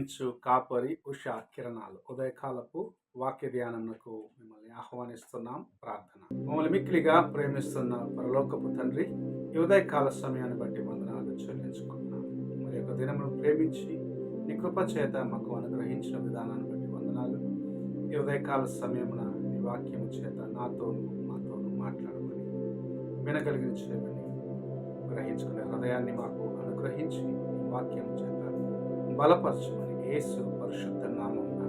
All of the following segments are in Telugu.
ప్రేమించు కాపరి ఉషా కిరణాలు ఉదయకాలపు వాక్య ధ్యానమునకు మిమ్మల్ని ఆహ్వానిస్తున్నాం. ప్రార్థన. మమ్మల్ని మిక్కిలిగా ప్రేమిస్తున్న పరలోకపు తండ్రి, ఈ ఉదయకాల సమయాన్ని బట్టి వందనాలు చెల్లించుకుంటున్నాం. మరి యొక్క దినమును ప్రేమించి నీ కృప చేత మాకు అనుగ్రహించిన విధానాన్ని బట్టి వందనాలు. ఈ ఉదయకాల సమయమున నీ వాక్యము చేత నాతోనూ మాతోనూ మాట్లాడమని, వినగలిగిన చేయమని, గ్రహించుకునే హృదయాన్ని మాకు అనుగ్రహించి వాక్యం చేత బలపరచమని యేసు పరిశుద్ధ నామమున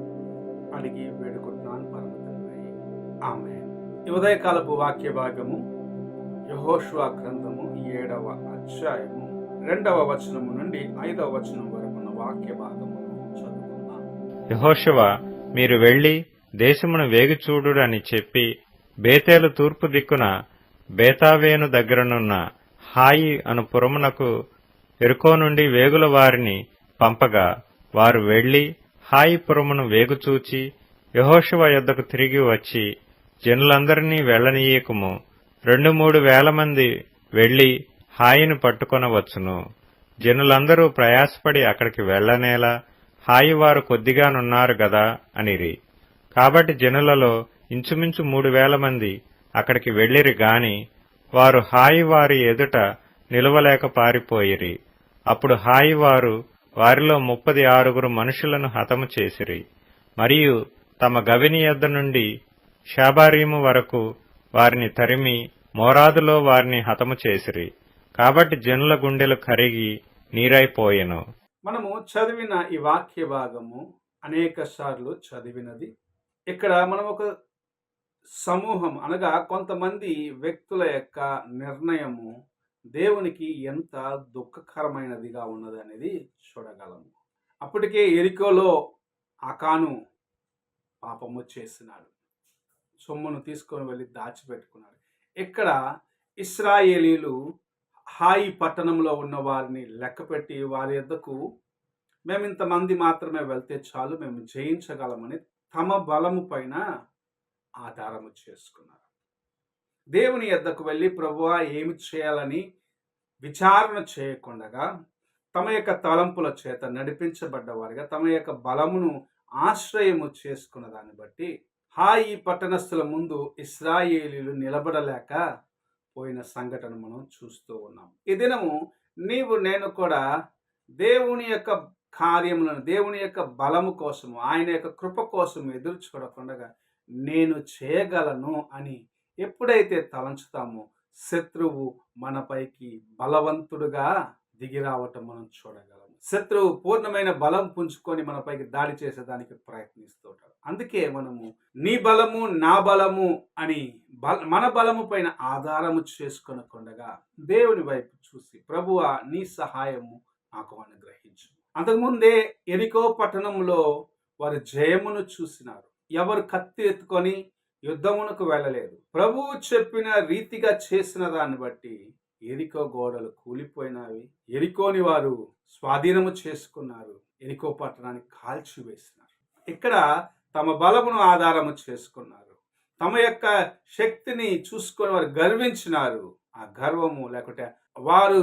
అడిగి వేడుకుంటున్నాను పరమ తండ్రి. ఆమేన్. ఈ ఉదయకాలపు వాక్య భాగము యెహోషువ గ్రంథము 7వ అధ్యాయము 2వ వచనము నుండి 5వ వచనం వరకు ఉన్న వాక్య భాగమును చదువుకుందాం. యెహోషువ, మీరు వెళ్లి దేశమును వేగుచూడుడని చెప్పి బేతేలు తూర్పు దిక్కున బేతావేను దగ్గరనున్న హాయి అను పురమునకు ఎరుకో నుండి వేగుల వారిని పంపగా, వారు వెళ్లి హాయి పురమును వేగుచూచి యెహోషువ యొద్దకు తిరిగి వచ్చి, జనులందరినీ వెళ్లనీయకుము, 2-3 వేల మంది వెళ్లి హాయిని పట్టుకొనవచ్చును. జనులందరూ ప్రయాసపడి అక్కడికి వెళ్లనేలా, హాయి వారు కొద్దిగానున్నారు గదా అనిరి. కాబట్టి జనులలో ఇంచుమించు 3,000 మంది అక్కడికి వెళ్లిరి గాని, వారు హాయి వారి ఎదుట నిలువలేక పారిపోయిరి. అప్పుడు హాయి వారు వారిలో 36 మనుషులను హతము చేసిరి. మరియు తమ గవిని యొద్ద నుండి షాబారీము వరకు వారిని తరిమి మోరాదులో వారిని హతము చేసిరి. కాబట్టి జనుల గుండెలు కరిగి నీరైపోయెను. మనము చదివిన ఈ వాక్య భాగము అనేక సార్లు చదివినది. ఇక్కడ మనం ఒక సమూహం అనగా కొంతమంది వ్యక్తుల యొక్క నిర్ణయము దేవునికి ఎంత దుఃఖకరమైనదిగా ఉన్నది అనేది చూడగలము. అప్పటికే ఎరికోలో ఆకాను పాపము చేసినాడు, సొమ్మును తీసుకొని వెళ్ళి దాచిపెట్టుకున్నాడు. ఇక్కడ ఇశ్రాయేలీలు హాయి పట్టణంలో ఉన్న వారిని లెక్కపెట్టి వారి యొద్దకు మేము ఇంతమంది మాత్రమే వెళ్తే చాలు, మేము జయించగలమని తమ బలము పైన ఆధారము చేసుకున్నారు. దేవుని యొద్దకు వెళ్ళి ప్రభువా ఏమి చేయాలని విచారణ చేయకుండా తమ యొక్క తలంపుల చేత నడిపించబడ్డవారిగా తమ యొక్క బలమును ఆశ్రయము చేసుకున్న దాన్ని బట్టి హాయి పట్టణస్థుల ముందు ఇశ్రాయేలీలు నిలబడలేక పోయిన సంఘటన మనం చూస్తూ ఉన్నాం. ఈ దినము నీవు నేను కూడా దేవుని యొక్క కార్యములను, దేవుని యొక్క బలము కోసము, ఆయన యొక్క కృప కోసం ఎదురు చూడకుండా నేను చేయగలను అని ఎప్పుడైతే తలంచుతామో శత్రువు మనపైకి బలవంతుడుగా దిగి రావటం మనం చూడగలము. శత్రువు పూర్ణమైన బలం పుంజుకొని మనపైకి దాడి చేసేదానికి ప్రయత్నిస్తుంటాడు. అందుకే మనము నీ బలము నా బలము అని మన బలము పైన ఆధారము చేసుకొనకుండగా దేవుని వైపు చూసి ప్రభువా నీ సహాయము నాకు అనుగ్రహించు. అంతకుముందే ఎరికో పట్టణంలో వారు జయమును చూసినారు. ఎవరు కత్తి ఎత్తుకొని యుద్ధమునకు వెళ్ళలేదు. ప్రభువు చెప్పిన రీతిగా చేసిన దాన్ని బట్టి ఎరికో గోడలు కూలిపోయినవి. ఎరికోని వారు స్వాధీనము చేసుకున్నారు. ఎరికో పట్టణాన్ని కాల్చివేసినారు. ఇక్కడ తమ బలమును ఆధారము చేసుకున్నారు. తమ యొక్క శక్తిని చూసుకొని వారు గర్వించినారు. ఆ గర్వము లేకుంటే వారు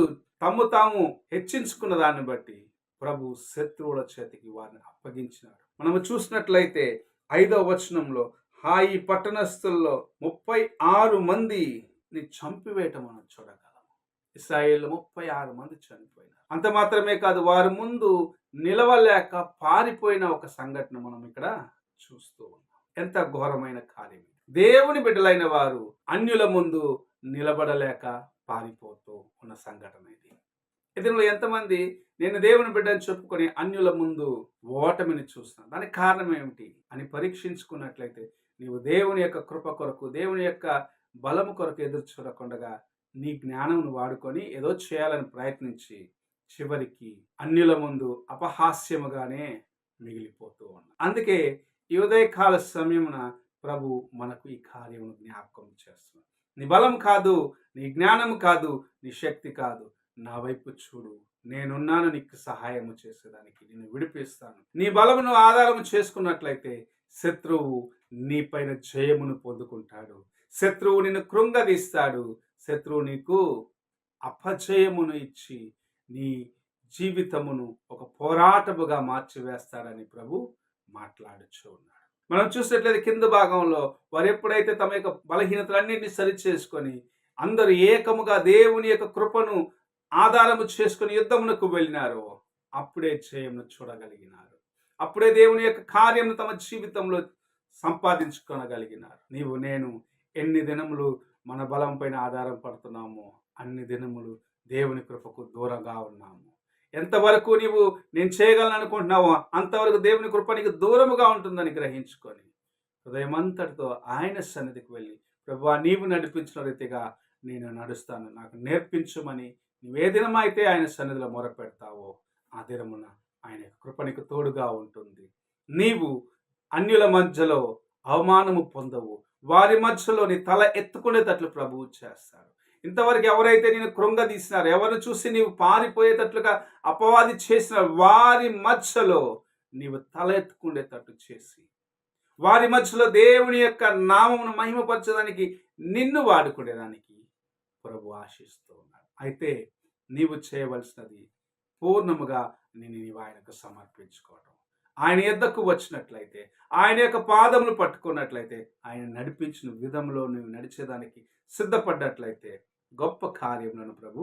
తాము హెచ్చించుకున్న దాన్ని బట్టి ప్రభు శత్రువుల చేతికి వారిని అప్పగించినారు. మనము చూసినట్లయితే 5వ వచనంలో హాయి పట్టణస్థుల్లో 36 మందిని చంపివేయటం మనం చూడగలము. ఇశ్రాయేలు 36 మంది చనిపోయినారు. అంత మాత్రమే కాదు, వారి ముందు నిలవలేక పారిపోయిన ఒక సంఘటన మనం ఇక్కడ చూస్తూ ఉన్నాం. ఎంత ఘోరమైన కార్యం! దేవుని బిడ్డలైన వారు అన్యుల ముందు నిలబడలేక పారిపోతూ ఉన్న సంఘటన ఇది. ఇతరులు ఎంతమంది నేను దేవుని బిడ్డని చెప్పుకొని అన్యుల ముందు ఓటమిని చూస్తున్నాను. దానికి కారణం ఏమిటి అని పరీక్షించుకున్నట్లయితే నీవు దేవుని యొక్క కృప కొరకు, దేవుని యొక్క బలము కొరకు ఎదురు చూడకుండా నీ జ్ఞానమును వాడుకొని ఏదో చేయాలని ప్రయత్నించి చివరికి అన్యుల ముందు అపహాస్యముగానే మిగిలిపోతూ ఉన్నా. అందుకే ఈ ఉదయకాల సమయమున ప్రభు మనకు ఈ కార్యమును జ్ఞాపకం చేస్తున్నాడు. నీ బలం కాదు, నీ జ్ఞానము కాదు, నీ శక్తి కాదు, నా వైపు చూడు, నేనున్నాను నీకు సహాయము చేసేదానికి, నేను విడిపిస్తాను. నీ బలమును ఆధారము చేసుకున్నట్లయితే శత్రువు నీ పైన జయమును పొందుకుంటాడు. శత్రువు నిన్ను కృంగదీస్తాడు. శత్రువు నీకు అపజయమును ఇచ్చి నీ జీవితమును ఒక పోరాటముగా మార్చివేస్తాడని ప్రభు మాట్లాడుచూ ఉన్నాడు. మనం చూసినట్లయితే కింద భాగంలో వారు ఎప్పుడైతే తమ యొక్క బలహీనతలన్నింటినీ సరిచేసుకొని అందరూ ఏకముగా దేవుని యొక్క కృపను ఆధారము చేసుకుని యుద్ధమునకు వెళ్ళినారో అప్పుడే జయమును చూడగలిగినారు. అప్పుడే దేవుని యొక్క కార్యము తమ జీవితంలో సంపాదించుకొనగలిగినారు. నీవు నేను ఎన్ని దినములు మన బలం పైన ఆధారం పడుతున్నామో అన్ని దినములు దేవుని కృపకు దూరంగా ఉన్నాము. ఎంతవరకు నీవు నేను చేయగలను అనుకుంటున్నావో అంతవరకు దేవుని కృప నీకు దూరముగా ఉంటుందని గ్రహించుకొని హృదయమంతటితో ఆయన సన్నిధికి వెళ్ళి, ప్రభువా నీవు నడిపించిన రీతిగా నేను నడుస్తాను, నాకు నేర్పించమని నువ్వే దినమైతే ఆయన సన్నిధిలో మొరపెడతావో ఆ దినమున ఆయన కృప నీకు తోడుగా ఉంటుంది. నీవు అన్యుల మధ్యలో అవమానము పొందవు. వారి మధ్యలో నీ తల ఎత్తుకునేటట్లు ప్రభువు చేస్తాడు. ఇంతవరకు ఎవరైతే నేను కృంగదీసినారో, ఎవరిని చూసి నీవు పారిపోయేటట్లుగా అపవాది చేసిన వారి మధ్యలో నీవు తల ఎత్తుకునేటట్టు చేసి వారి మధ్యలో దేవుని యొక్క నామమును మహిమపరచడానికి నిన్ను వాడుకునేదానికి ప్రభు ఆశిస్తూ ఉన్నాడు. అయితే నీవు చేయవలసినది పూర్ణముగా నీవు ఆయనకు సమర్పించుకోవడం. ఆయన యొద్దకు వచ్చినట్లయితే, ఆయన యొక్క పాదములు పట్టుకున్నట్లయితే, ఆయన నడిపించిన విధంలో నువ్వు నడిచేదానికి సిద్ధపడ్డట్లయితే గొప్ప కార్యములను ప్రభు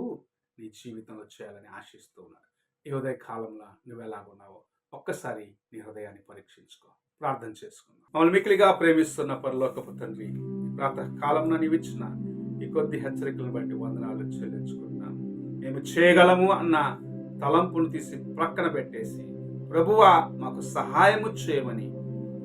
నీ జీవితంలో చేయాలని ఆశిస్తూ ఉన్నాడు. ఈ ఉదయ కాలంలో నువ్వు ఎలాగున్నావో ఒక్కసారి నీ హృదయాన్ని పరీక్షించుకో. ప్రార్థన చేసుకుందాం. మమ్మల్ని మిక్కిలిగా ప్రేమిస్తున్న పరలోకపు తండ్రి, ప్రాతః కాలంలో నీవు ఇచ్చిన ఈ కొద్ది హెచ్చరికలను బట్టి వందనాలు చెల్లించుకుంటున్నాము. మేము చేయగలము అన్న తలంపును తీసి ప్రక్కన పెట్టేసి, ప్రభువా మాకు సహాయము చేయమని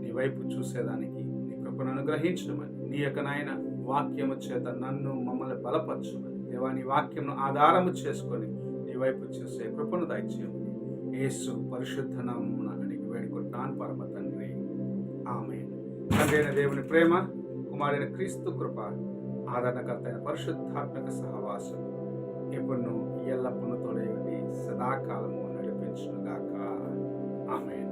నీ వైపు చూసేదానికి నీ కృపను అనుగ్రహించమని, నీ యొక్క నాయన వాక్యము చేత నన్ను మమ్మల్ని బలపరచమని, దేవా నీ వాక్యమును ఆధారము చేసుకొని నీ వైపు చూసే కృపను దయచేయమని యేసు పరిశుద్ధ నామమున అడిగి వేడుకుంటున్నాను పరమ తండ్రి, ఆమేన్. తండ్రి అయిన దేవుని ప్రేమ, కుమారుడైన క్రీస్తు కృప, ఆదరణకర్త అయిన పరిశుద్ధాత్మక సహవాసం ఎప్పుడును ఎల్లప్పుడూ తోడై ఉండి సదాకాలము నడిపించునుగాక. ఆమేన్.